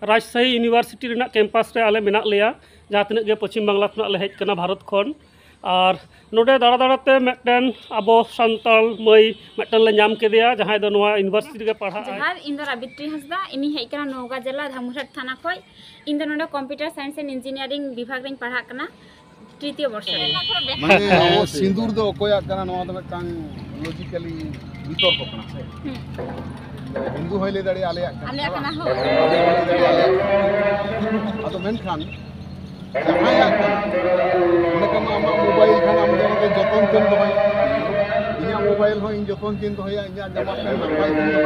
राजशाही university Raina campos रे आले मेना लेया जहाँ तक गे पश्चिम बांग्ला खना ले हेज कना भारत खन और नोडे दाड़ा दाड़ाते मेटन अबो संताल मई मेटन ले नाम केदिया जहाँ दो नोआ यूनिवर्सिटी के पढ़ा जहार इंदो राबित्री हंसदा इनी हेज कना नौगा जिला धामुरहाट थाना खय इंदो नोडे कंप्यूटर साइंस एंड इंजीनियरिंग विभाग रेन पढ़ा कना तृतीय वर्ष रे माने ओ सिंदूर दो कोया कना नोआ दो मेटांग लॉजिकली वितर्क कना से हिंदू होइले दाड़ी आले कना हो अदो मेनखान जहाया कना मोबाइल खान आम दो जतन तेम दो इया मोबाइल हो इन जतन तीन दो इया जमा पेन नपाय तीन दो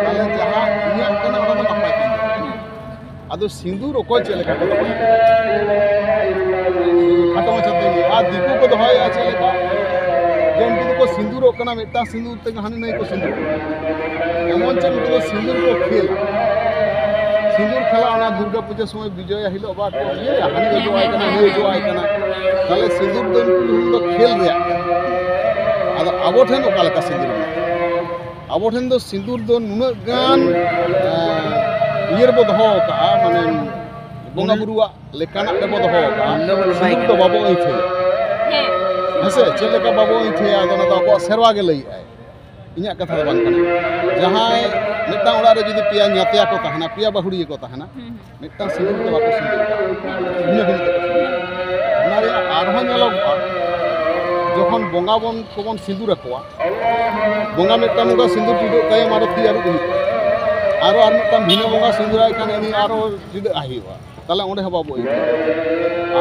ताले जहां इया कना ओना दो नपाय तीन अदो सिंदूर ओको चेलेका को खाटो मचते आ दिकु को दोया चेलेका जेन को सिंदूर ओकना मेटा सिंदूर ते हानि नहीं को सिंदूर एमन चन को सिंदूर को खेल सिंदूर खेला ओना दुर्गा पूजा समय विजय हिलो बा को ये हानि जो आय कना हे जो आय कना ताले सिंदूर दो खेल रिया आदो आबो ठेन ओका लेका सिंदूर आबो ठेन दो सिंदूर दो नुना गान इयर बो दहो का माने बोंगा बुरुआ लेकाना के बो दहो का सिंदूर तो बाबो इथे हसे चलेका बाबो इथे आदो ना तो सेरवा के लई आय इन्या कथा दो बान कना जहां मेटा ओड़ा रे जदी पिया न्यातिया को तहना पिया बहुड़ी को तहना मेटा सिंदूर तो बाको सिंदूर इन्या बिल नारे आरहा नेलो जखन बोंगा बन कोबन सिंदूर अकोआ बोंगा मेटा मुगा सिंदूर टुडो कय मारो ती आरु आरो आर मेटा भिनो बोंगा सिंदूर आय काने नि आरो जिद आहिवा ताले ओंडे हबाबो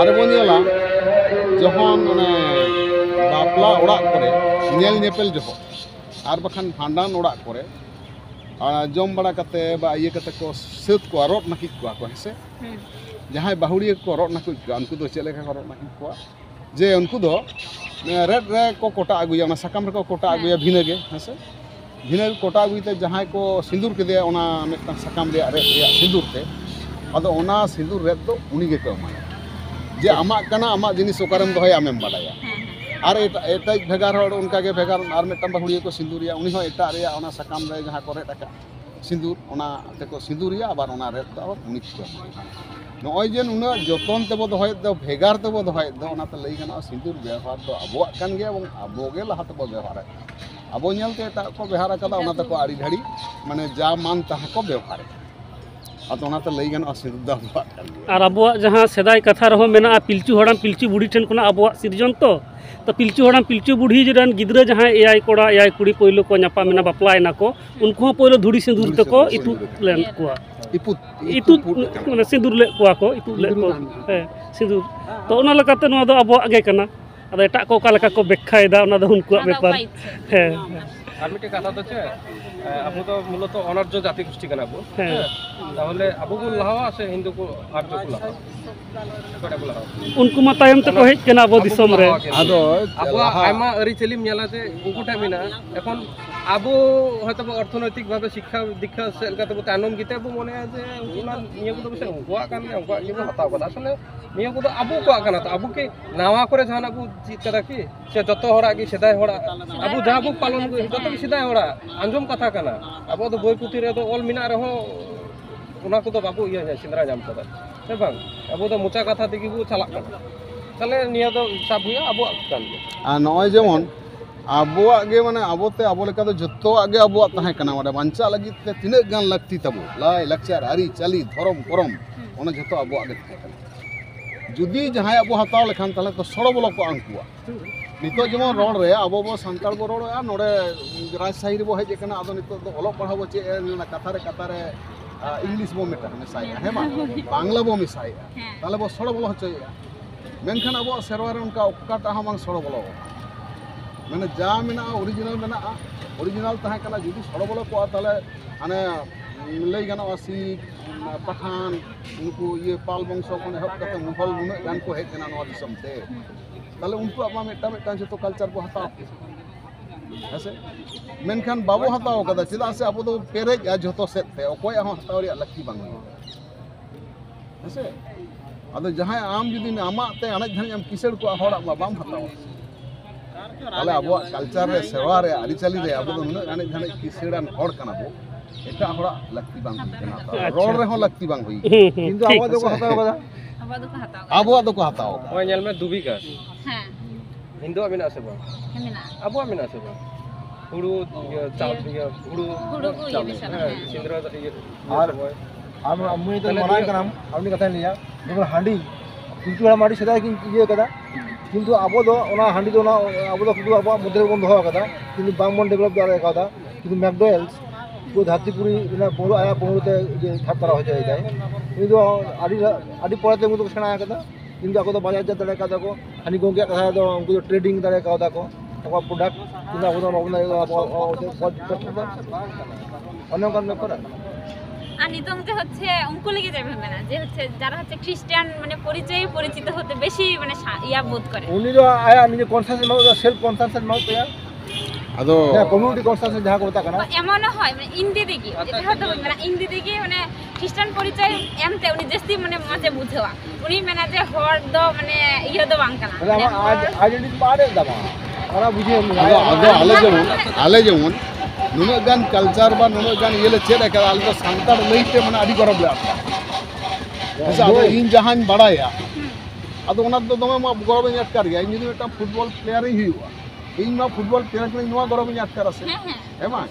आरो बनियाला जखन माने बापला ओड़ा करे नेल नेपेल जखो आर बखान भांडान ओड़ा करे जम बड़ा कते बा ये कते को सेत को रोट नाकी को हेसे जहां बाहुड़ी को रोट नाकी को उनको दो चले का रोट नाकी को जे उनको दो रेड रे को कोटा आगुया ना सकाम रे को कोटा आगुया भिने गे हेसे भिने कोटा आगुइते जहां को सिंदूर के दे ओना मेटा सकाम रे रे सिंदूर ते अदो ओना सिंदूर रे दो उनी गे को माया जे आमा कना आमा जिनिस ओकारम दोय आमेम बाडाया और एटा भेगार हड़ उनका के भेगार और मेटा बाहुड़ी को सिंदूरिया उनी हो एटा रे ओना सकाम रे जहां करे टाका सिंदूर ओना ते को सिंदूरिया आबार ओना रे दो उनी को नय जे उना जतन तेबो दोय दो भेगार तेबो दोय दो ओना ते लई गना सिंदूर व्यवहार दो अबोआ कान गया एवं अबोगे लहा तेबो व्यवहार अबो नेलते एटा को व्यवहार कदा ओना ते को आड़ी घड़ी माने जा मान ताहा को व्यवहार अतो ओना ते लई गना सिंदूर दो अबोआ कान और अबोआ जहाँ सेदाय कथा रहो मेना पिलचू हड़ाम पिलचू बुढ़ी ठेन खना अबोआ सिरजन तो पिलचू हड़ाम पिलचू बुढ़ी जन गिद्रा जहाँ एआई कोड़ा एआई कुड़ी पहिलो को नापा मेना बापलायना को उनको पहिलो धुड़ी सिंदूर तको इतु लेन कोआ इतु माने सिंदूर ले कोआ को इतु ले को सिंदूर तो ओना लकाते नोआ दो अबोआ गे कना अदो एटा को का लका को बेखायदा ओना दो उनको बेपार हे আর মিটে কথা তো ছে আপনি তো মূলত অনার্য জাতি গোষ্ঠী কেন আবু তাহলে আবু কো লাহাওয়া আছে হিন্দু কো আর্য কো লাহাওয়া কটা কো লাহাওয়া उनको मा तायम ते को हेज कना अबो दिसम रे আদো আবু আইমা আরি চেলিম মেলাতে উকুটা বিনা এখন আবু হয়তো অর্থনৈতিক ভাবে শিক্ষা দীক্ষা সেলকাতে তানম গিতে আবু মনে আছে ওনা নিয়ে কো বসে উকুয়া কান উকুয়া কি হতাও কথা আসলে নিয়ে কো আবু কো কানা তো আবু কে নাওয়া করে জানা আবু চিত করা কি সে যত হড়া কি সেদাই হড়া আবু যা আবু পালন যত কি সেদাই হড়া আঞ্জম কথা কানা আবু তো বই পুথি রে তো অল মিনা রে হো ওনা কো তো বাবু ইয়া সিন্দরা জাম কথা है बांग अब तो मुचा कथा दिगी को चला ताले निया तो सब हुआ अब कान आ नय जेमन आबोआ गे माने आबोते आबो लेका तो जत्तो आगे आबोआ तहे कना माने बांचा लगी ते तिने गान लगती तबो लाई लक्चर आरी चली धरम करम ओना जत्तो आबोआ गे जुदी जहां आबो हताव लेखान ताले तो सड़ो बोलो को अंकुआ नितो जेमन रोड रे आबो बो संताल बो रोड आ नोडे राजशाही रे बो हेज कना आदो नितो तो ओलो पढ़ाबो चे ना कथा रे इंग्लिश बो मेटा मिसाया है मा बांग्ला बो मिसाया ताले बो सड़ो बोलो होचया मेनखान आबो सेरवा रे उनका ओकाटा हम सड़ो बोलो माने जा मेना ओरिजिनल तहा कना जुदी सड़ो बोलो को ताले आने लई गाना सी पठान उनको ये पाल वंशो को हब कते मुगल नुना गान को हेज कना नवा दिसम ते ताले उनको आमा मेटा जतो कल्चर को हता ऐसे मेनखान बाबू हताव कदा चिदा से अब तो पेरेज आ जतो सेट ते ओकोय हम हताव रे लक्की बांग ऐसे अदो जहां आम जुदी आमा ते अनज धन हम किसड़ को होड़ा बाम हताव ताले अब कल्चर रे सेवा रे आरी चली रे अब तो नुना अनज धन किसड़ान होड़ कना बो एटा हड़ा लगती बांग हुई कना रोड रे हो लगती बांग हुई किंतु आबो दो को हताव कदा आबो दो को हताओ ओय नेल में दुबी का हाँ हिंदू मेना से बा मेना आबो मेना से बा हुड़ू चाव हुड़ू हुड़ू को ये बिशा सिंद्रा और हम मुई तो मना करम अपनी कथा लिया जेमन हांडी किंतु हड़ा माडी सदा कि ये कदा किंतु आबो दो ओना हांडी दो ना आबो दो किंतु आबो मुद्रे बन दो कदा किंतु बांगमन डेवलप दारे कदा किंतु मैकडॉवेल्स को धातीपुरी इना बोलो आया बोलते ये थाप करा हो जाए किंतु आडी पड़ते मुदो सेना कदा किंतु आको तो बाजार जा दारे कदा को हानि गोंगे कथा दो उनको ट्रेडिंग दारे कदा को आको प्रोडक्ट किंतु आबो दो অন্য কারণ করে আর নিতংতে হচ্ছে উনকো লেগে যাবে মেনা যে হচ্ছে যারা হচ্ছে খ্রিস্টান মানে পরিচয়ে পরিচিত হতে বেশি মানে ইয়া বোধ করে উনি তো আয়া নিজে কনসাসেন্স মাউথ সেলফ কনসাসেন্স মাউথ তো আদো কমিউনিটি কনসাসেন্স যাহা কথা কানা এমন হয় মানে ইন্দি দিকে এটা হতে মানে ইন্দি দিকে মানে খ্রিস্টান পরিচয় এমতে উনি জেস্তি মানে মজে বুঝেওয়া উনি মানে যে হর দ মানে ইয়া দ বাংকানা মানে আমার আইডেন্টিটি পারে দামা ওরা বুঝে আদো আলে যেমন नुना गान कल्चर बा नुना गान ये ले चेद का आले तो सांतार लईते माने आदि गरब ले आता ऐसा आदो इन जहां बड़ाया आदो ओना तो दमे मा गरब इन अटकर गया इन मेटा फुटबॉल प्लेयर ही हुआ इन मा फुटबॉल प्लेयर के नुआ गरब इन अटकर আছে हेमा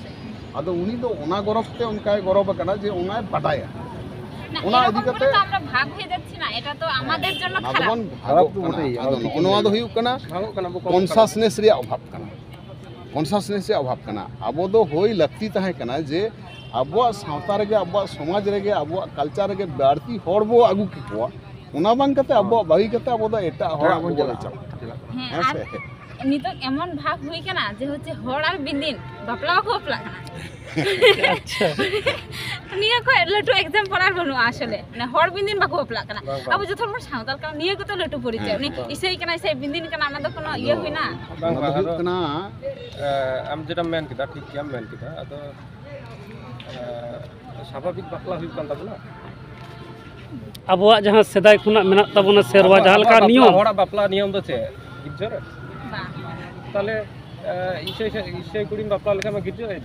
आदो उनी तो ओना गरब ते उनका गरब कना जे ओना बड़ाया ওনা এদিকতে আমরা ভাগ হয়ে যাচ্ছি না এটা তো আমাদের জন্য খারাপ খারাপ তো বটেই আদো ওনা দো হুয়ুক কানা কনসাসনেস রে অভাব কানা कॉन्सियसनेस से अभाव करना अब दो होई लगती तहे कना जे अब सावता रे अब समाज रे अब कल्चर रे बाड़ती हर बो आगु की को ओना बांग कते अब बागी कते अब दो एटा हर बन चला হ্যাঁ নিতক এমন ভাব হই কেনা যে হচ্ছে হর আর বিন্দিন বাপলা কো বাপলা কানা আচ্ছা নিয়ে কো লটু एग्जांपल আর বনু আসলে মানে হর বিন্দিন বাকো বাপলা কানা আবু যত মোর সাঁওতাল কানা নিয়ে কত লটু পরিচয় উনি ইসাই কানা ইসাই বিন্দিন কানা আমাদের কোনো ইয়ে হই না कना আম যেটা মেন কিটা ঠিক কি মেন কিটা আদো স্বাভাবিক বাকলা হই কান তাবনা আবহাওয়া যাহা সেদাই খুনা মেনা তাবনা সেরওয়া জাহালকা নিয়ম হড়া বাপলা নিয়ম তো চে গিজরে বা তাহলে ইসে কুড়ি বাপলা লেখা মা গিজরে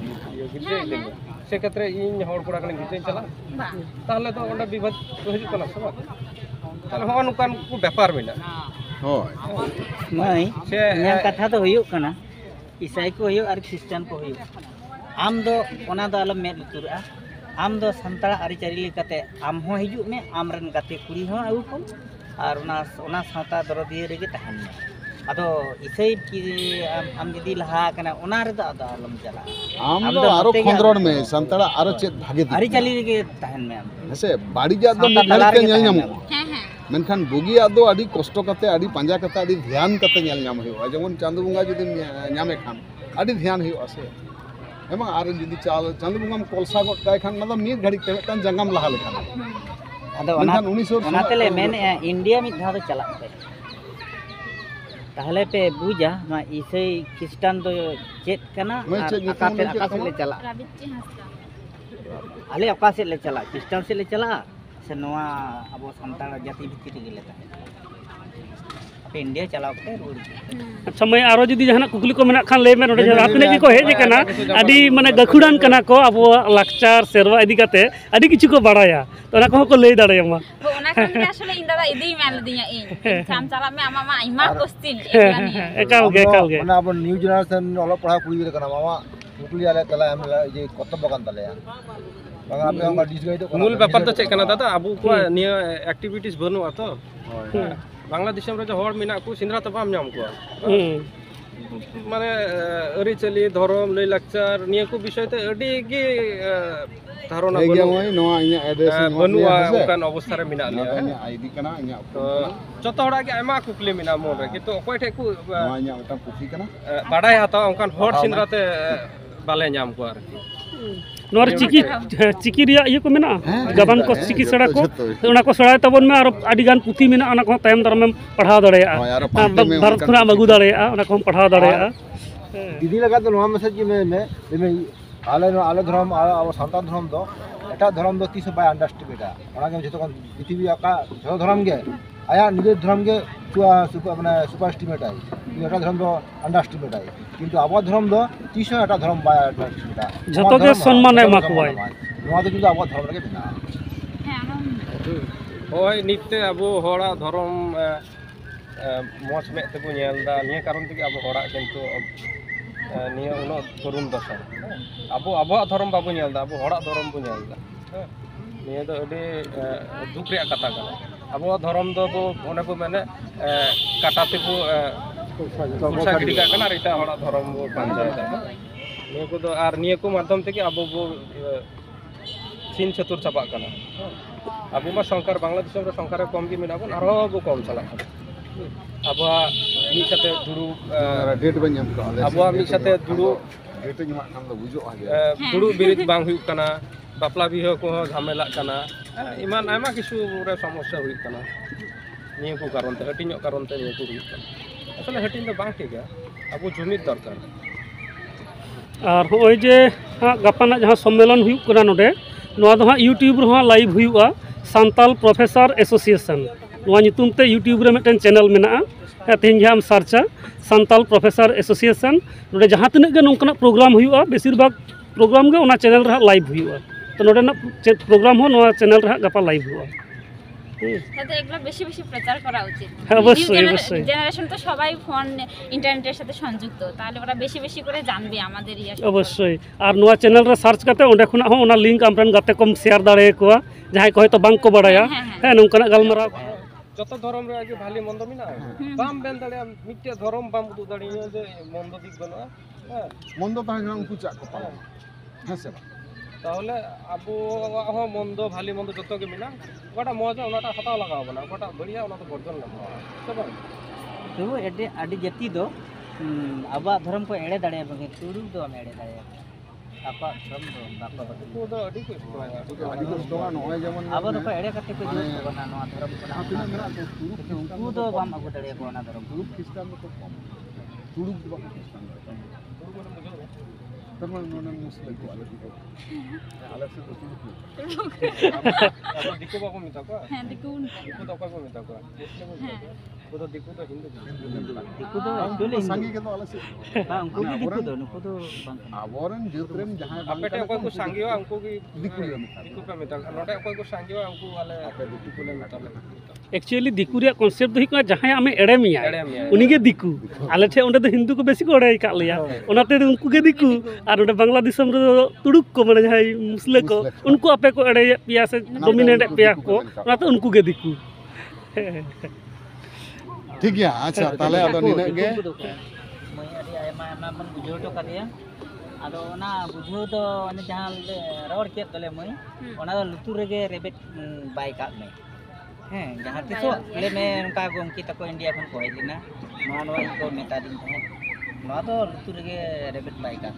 গিজরে দিলে সে ক্ষেত্রে ইন হড় কোড়া কানে গিজরে চালা বা তাহলে তো ওটা বিবাদ হইতো না সব তাহলে হন কান কো ব্যাপার মেনা होय नहीं से यहाँ कथा तो हुई कना ईसाई को हुई और क्रिश्चियन को हुई आम दो ओना दो आलम में लुतुरा आम दो संताल आरिचारी लेकाते आम हो हिजु में आम रन गाते कुड़ी हो आगु को और ओना सावता दरदिए रेगे तहन में आदो ईसाई की आम जदी लहा कना ओना रे दो आदो आलम चला आम दो आरो खंद्रोड में संतड़ा आरो चेत भागे दी आरिचाली रेगे तहन में आम हसे बाड़ी जा दो मिठाली के ᱧᱮᱞ ᱧᱟᱢᱚᱜ হ্যাঁ হ্যাঁ मेनखान बुगिया दो आदि कष्ट कते आदि पांजा कते आदि ध्यान कते ᱧᱮᱞ ᱧᱟᱢ हुआ जेमन चांदू बुंगा जदि ᱧᱟᱢे खान आदि ध्यान हुआ से एमा आर जदि चांदू बुंगाम कोलसा गट काय खान ना मीर घड़ी ते तन जंगम लहा लेखान आदो मेनखान 1900 ओना तेले मेन इंडिया मिद धाव चला पे ताहले पे बुझा मा ईसाई क्रिश्चियन दो चेत कना आकाश ले चला রাবিচ্চি হাসদা आले आकाश ले चला क्रिश्चियन से ले चला से नवा अब संताल जाति भित्री गे लेता पे इंडिया चलाव पे रोड अच्छा मैं आरो जदी जहाना कुकली को मेना खान ले में नोडे जहां अपने की को हेज कना आदि माने गखुडान कना को अब लाकचार सेरवा इदी काते आदि किछु को बाड़ाया तो ना को लई दाड़ायमा ওনা কারণে আসলে ইন্দা ইদি মেল দিয়া ই চাম চালা মে আমা আইমা কোশ্চেন एकाल गे মানে আবার নিউ জেনারেশন অল পড়া কুড়ি রে কানা মামা মুকলি আলে তালা এম যে কর্তব্য কান তালে বাংলা আপনি আমরা ডিসগাইড মূল ব্যাপার তো চেক না দাদা আবু কো নিয়ে অ্যাক্টিভিটিস বনুয়া তো বাংলাদেশ রে যে হড় মিনা কো সিন্দ্রা তো পাম নাম কো মানে अरिचली धर्म लई लाकचार निया को विषय ते अडी गे धारणा हे गया मोय नोआ इnya एड्रेस बनुआ ओकान अवस्था रे मिना लिया इnya आईडी कना इnya तो जतो हड़ा के आमा कुकले मिना मोन रे किंतु अकोय ठे को नोआ इnya उटा कुफी कना बाडाय हाता ओकान हड़ सिंद्रा ते बाले नाम को आर नोर चिकी चिकी रिया ये को मेना गबन को चिकी सड़ा को ओना को सड़ा तबन में और आदि गान पुथी मेना ओना को तायम दरमेम पढ़ाव दड़ेया भारत खुना मगु दड़ेया ओना को पढ़ाव दड़ेया दीदी लगा तो नोआ मैसेज में आले धर्म अब संतान धर्म दो एटा धर्म दो तीस बाय अंडरस्टिमेटा ओनागे जतो कोन पृथ्वी आका जतो धर्म गे आया निजे धर्म गे माने सुपर एस्टिमेट है एटा धर्म दो अंडरस्टिमेट है किंतु आबो धर्म दो तीस एटा धर्म बाय अंडरस्टिमेटा जतो के सम्मान एमा कोय नोआ दो किंतु आबो धर्म रे बिना होय नित्ते आबो होड़ा धर्म मौज में तेबो नेलदा निया कारण तक आबो होड़ा किंतु निया उनो तरुण दशा आबो आबो धर्म बाबो नेलदा आबो होड़ा धर्म बो नेलदा निया दो अडे दुख रे कथा कना आबो धर्म दो बो ओने बो माने काटा तेबो कुसा गिडी का कना रिता होड़ा धर्म बो पांजाय दा निया को दो आर निया को माध्यम तक आबो बो सीन चतुर चाबा कना आबो मा शंकर बांग्लादेश रे शंकर कम गी मेना बो आरो बो कम चला आबो मी साथे दुरु डेट बन हम का आबो मी साथे दुरु डेट ᱧᱟᱢ ᱠᱷᱟᱱ ᱫᱚ ᱵᱩᱡᱩᱜᱼᱟ ᱡᱮ दुरु बिरित बांग हुई कना बापला बिहा को झमेला कना इमान आयमा किछु रे समस्या हुई कना निया को कारण ते हटिनो कारण ते निया को हुई कना असले हटिन दो बांग ठीक है आबो जुमिद दरकार और होय जे गापाना जहां सम्मेलन हुई कना नोडे नोआ दो हां यूट्यूब रे हां लाइव हुआ सांताल प्रोफेसर एसोसिएशन नोआ नितुम ते यूट्यूब रे मिटन चैनल मेना तेहन हम सर्चा सांताल प्रोफेसर एसोसिएशन नोडे जहां तिना गे नोंकना प्रोग्राम हुआ बेसिर भाग प्रोग्राम गे ओना चैनल रे लाइव हुआ तो नोडे ना प्रोग्राम हो नोआ चैनल रे गापा लाइव हुआ তাতে এগুলো বেশি বেশি প্রচার করা উচিত অবশ্যই অবশ্যই জেনারেশন তো সবাই ফোন ইন্টারনেটের সাথে সংযুক্ত তাহলে ওরা বেশি বেশি করে জানবে আমাদের ইয়া অবশ্যই আর নোয়া চ্যানেল রে সার্চ কাতে ওন্ডে খুনা হো ওনা লিংক আমরান গাতে কম শেয়ার দাঁড়ে কোয়া যাহাই কয় তো বাংক বাড়ায়া হ্যাঁ নংকানা গালমারা যত ধর্ম রে আগে ভালো মন্দ মিনা বাম বেন দাড়ে মিটে ধর্ম বাম উদু দাড়ি যে মন্দ দিক বনা হ্যাঁ মন্দ তাহলে উনকু চাক কো পালন হ্যাঁ স্যার তাহলে আবু হ মন্দ ভালো মন্দ যত গে মিনা ওটা মজা ওনাটা হতাও লাগাও না ওটা বড়িয়া ওনা তো বর্জন লাগাও सब तो एडे आडी जाति दो आबा धर्म को एड़े दाड़े बगे तुरु दो हम एड़े दाड़े आपा धर्म दो बापा बगे को दो अडी को আদি তো স্টোরা নয় যেমন आबा तो एड़े कते को जो बना नो धर्म को ना তিনা মেনা তো তুরু तू दो बाम आगो दाड़े को ना धर्म তুরু খ্রিস্টান তো কম তুরু কি বাকি খ্রিস্টান তখন নন মুসলিম কো আলাদা সে তো তুরু আপনি দিকু বাবু মিতা কো হ্যাঁ দেখুন দিকু তো কো মিতা কো হ্যাঁ को तो दिकु तो हिंदू दिकु तो एक्चुअली संगी के तो अलग से हां उनको भी दिकु दो नको तो बांग आबोरन जेतरेम जहां अपेटे कोई को सांगियो हमको की दिकु ले मिता दिकु पे मिता नोटे कोई को सांगियो हमको वाले आपे दिकु ले मिता एक्चुअली दिकु रे कांसेप्ट दो हिकना जहां आमे एड़े मिया एड़े मिया उनी गे दिकु आले ठे ओंडे तो हिंदू को बेसी को एड़े का लिया ओनाते उनको गे दिकु और ओंडे बांग्लादेश रे तुड़ुक को माने जहां मुस्लिम को उनको आपे को एड़े पिया से डोमिनेट पिया को ओनाते उनको गे दिकु ठीक है अच्छा ताले आदो निने गे मैं अडी आयमा आयमा मन बुझो तो कदिया आदो ना बुझो तो अने जहां रोड के तले मैं ओना लुतुर रे रेबेट बाय का में हैं जहां तिसो ले में उनका गोंकी तको इंडिया खन को हेलिना नवा नवा को मेता दिन है नवा तो लुतुर रे रेबेट बाय का